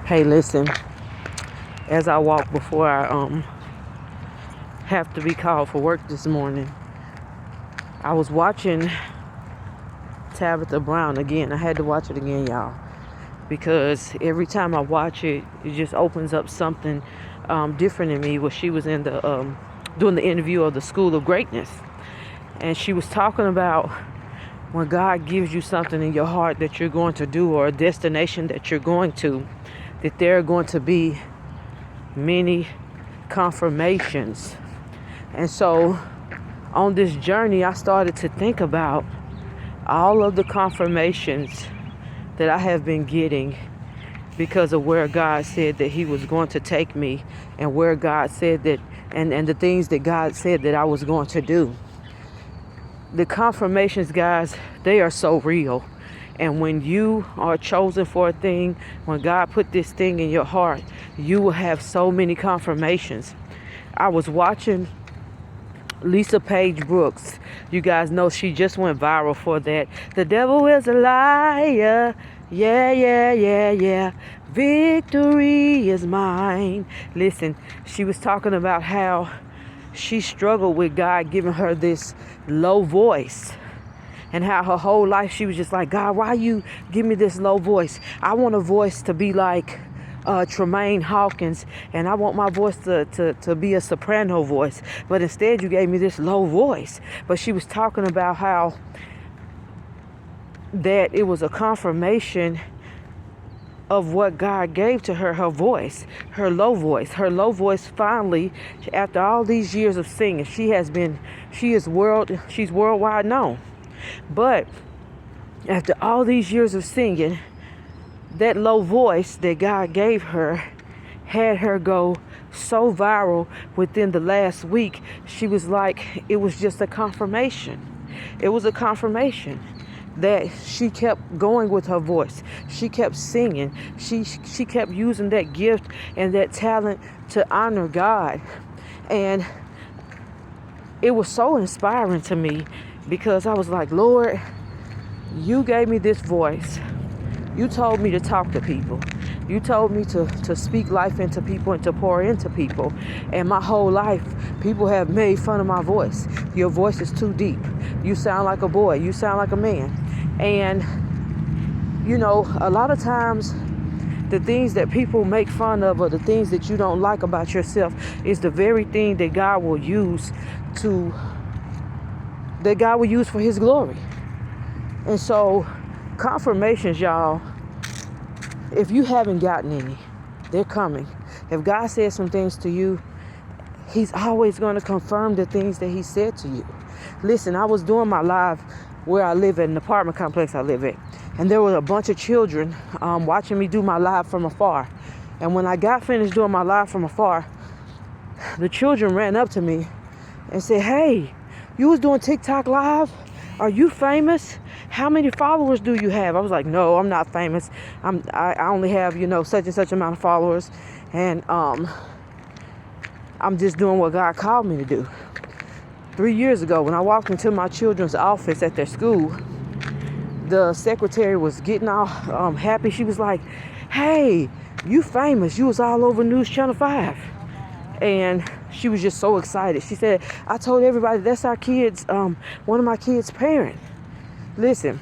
Hey, listen, as I walk before I have to be called for work this morning, I was watching Tabitha Brown again. I had to watch it again, y'all, because every time I watch it, it just opens up something different in me. Where she was in the doing the interview of the School of Greatness, and she was talking about when God gives you something in your heart that you're going to do, or a destination that you're going to, that there are going to be many confirmations. And so on this journey, I started to think about all of the confirmations that I have been getting because of where God said that He was going to take me, and where God said that, and the things that God said that I was going to do. The confirmations, guys, they are so real. And when you are chosen for a thing, when God put this thing in your heart, you will have so many confirmations. I was watching Lisa Page Brooks. You guys know she just went viral for that. The devil is a liar. Yeah, yeah, yeah, yeah. Victory is mine. Listen, she was talking about how she struggled with God giving her this low voice, and how her whole life she was just like, God, why you give me this low voice? I want a voice to be like Tremaine Hawkins, and I want my voice to be a soprano voice, but instead you gave me this low voice. But she was talking about how that it was a confirmation of what God gave to her, her voice, her low voice. Her low voice finally, after all these years of singing, she's worldwide known. But after all these years of singing, that low voice that God gave her had her go so viral within the last week. She was like, it was just a confirmation. It was a confirmation that she kept going with her voice. She kept singing. She kept using that gift and that talent to honor God. And it was so inspiring to me, because I was like, Lord, you gave me this voice. You told me to talk to people. You told me to speak life into people and to pour into people. And my whole life, people have made fun of my voice. Your voice is too deep. You sound like a boy. You sound like a man. And, you know, a lot of times the things that people make fun of, or the things that you don't like about yourself, is the very thing that God will use for His glory. And so confirmations, y'all, if you haven't gotten any, they're coming. If God says some things to you, He's always going to confirm the things that He said to you. Listen, I was doing my live where I live at, an apartment complex I live at, and there were a bunch of children watching me do my live from afar. And when I got finished doing my live from afar, the children ran up to me and said, hey, you was doing TikTok live? Are you famous? How many followers do you have? I was like, no, I'm not famous. I only have, such and such amount of followers. And I'm just doing what God called me to do. 3 years ago, when I walked into my children's office at their school, the secretary was getting all happy. She was like, hey, you famous. You was all over News Channel 5. And she was just so excited. She said, I told everybody that's our kids, one of my kids' parents. Listen,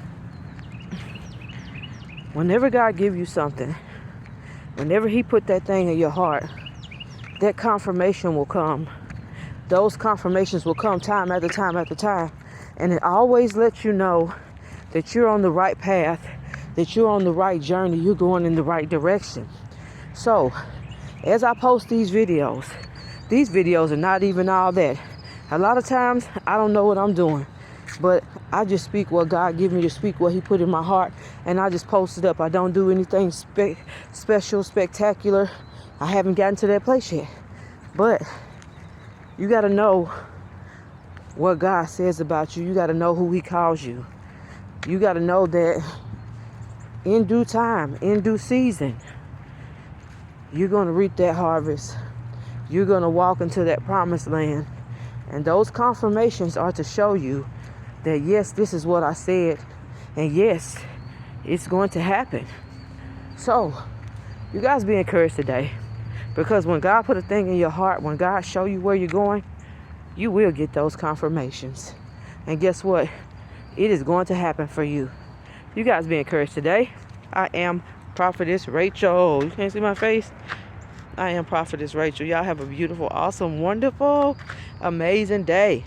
whenever God gives you something, whenever He put that thing in your heart, that confirmation will come. Those confirmations will come time after time after time. And it always lets you know that you're on the right path, that you're on the right journey, you're going in the right direction. So, as I post these videos are not even all that. A lot of times, I don't know what I'm doing, but I just speak what God gave me to speak, what He put in my heart, and I just post it up. I don't do anything special, spectacular. I haven't gotten to that place yet. But you got to know what God says about you. You got to know who He calls you. You got to know that in due time, in due season, you're going to reap that harvest. You're going to walk into that promised land. And those confirmations are to show you that, yes, this is what I said. And yes, it's going to happen. So You guys be encouraged today. Because when God put a thing in your heart, when God show you where you're going, you will get those confirmations. And guess what? It is going to happen for you. You guys be encouraged today. I am Prophetess Rachel. You can't see my face? I am Prophetess Rachel. Y'all have a beautiful, awesome, wonderful, amazing day.